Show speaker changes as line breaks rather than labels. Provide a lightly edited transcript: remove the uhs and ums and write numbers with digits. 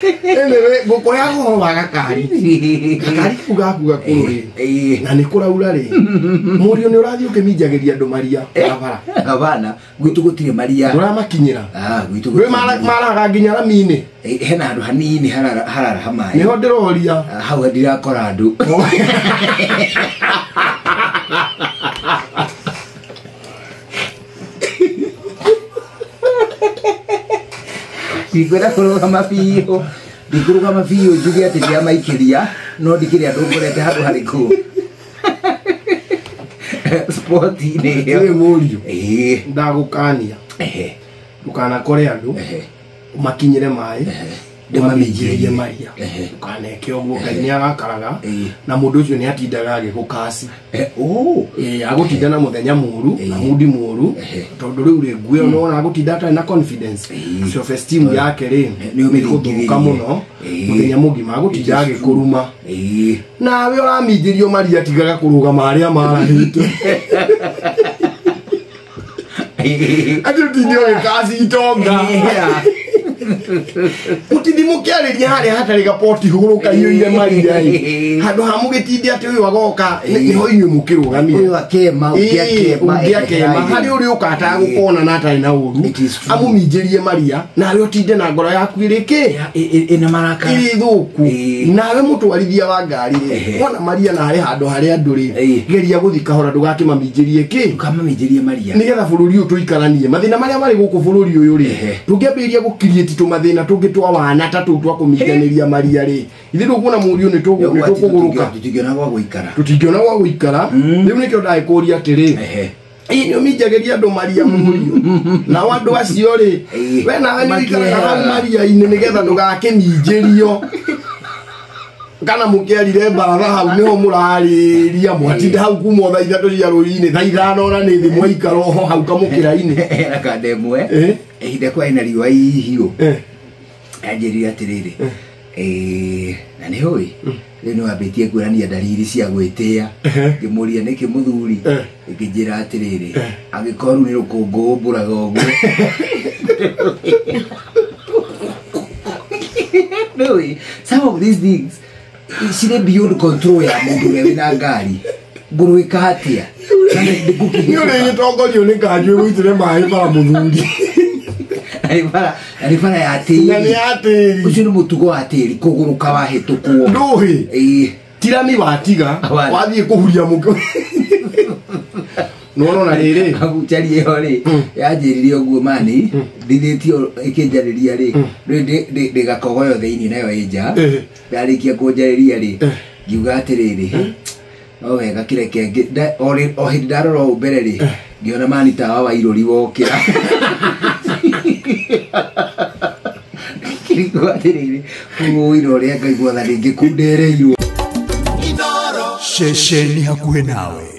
Enewe goko ya horo wa gakari. Gakari kuga kururi. Na nikuraura ri. Murio ni urathi ukiminjagiria andu maria bara.
Abana gwitu gutire maria.
Uramakinyira.
Gwitu
gutire. We mara nginya ramine.
Hena andu hanini harara hamai.
Niho ndiroria.
Hau ndirakora andu. Digora kurugama biyo. Digurugama biyo njuge ati ndia maikiria no ndikire andu ngorete handu hariku. Sport ni yo
murio. Ndagukania. Ndukana kore andu. Makinyire mai. Ndemaminjirie maria. Kaneke ogwo Ngai agakaraga na mundu ucio ni atindaga agikukasi. Agutinda na muthenya muru na mudi muru tondu riu ri nguyo no na agutinda ata na confidence. Self esteem yake ri ni umithugika muno muthenya mugima agutinda agikuruma. Nawe uraminjirio maria tigaga kurugama aria marahite. Ati utindio gikasi itonga. Mutindi mukiariria hari hatari gapoti huruka iyo ile maria handu hamugitindi ati uyu agoka niho inyu mukirugamia
uyu akema
ugiakema hari uri ukata gukona na atari na uru amuminjirie maria nawe utinde na ngoro yaku irike
ina maraka
iri thuku nawe mutwarithia wa ngari wona maria na hari handu hari anduri geria guthika hora ndugakimamenjirie ki
ukamaminjirie maria
nigetha bururi uyu tuikaranie mathina maria mari guku bururi uyu ri tungiambiria gukirieti tumathina tungitwa wana tatu twa kuminganiria maria ri ithe ndukuna murio ni tukuguruka
tutingiona
gwa guikara riu nikio ndai kuria atiri ni uminjagiria andu maria murio na wandu acio ri we nawe ni ikara maria ine nigetha ndugakiminjirio kana mukiarire baratha hau niho murariria mwatinda hau kuma thaa 3 cia ruini thaa 5 ora ni thi mwaikara ho hau kamukira-ini
na kandemwe ihinde kwa ina riwa ihiu anjirira atiriri na ni hoi rino abetie ngurania dalili cia gwitia ngimuria niki muthuri ngijira atiriri agikoru ni rukungu mburaga ogwo no some of these things is beyond control ya mundu we na ngari nguruika hatia
ni uri gitongorio ni kanjwe gwitire mai bara muthuri
Alifara ya atiri.
Nani atiri.
Ucio ni mutugo wa atiri kuguruka wahituku.
Nduhi. Tirami watiga wathie kuhuria muko. No na riri.
Abuchari yo ri. Yanjiririe oguo mani. Ndithitio ikinjariria ri. Ri gakogoyo thiini nayo ija. Ndarikia kunjariria ri. Ngiuga atiriri. No wega kireke o hindi ndarora mbere ri. Ngiona mani tawa wa irori wokira. Kiriko atiriri kuiro ria ngaigua tha ringi kundereirwo
Shesheni hakuhe nawe.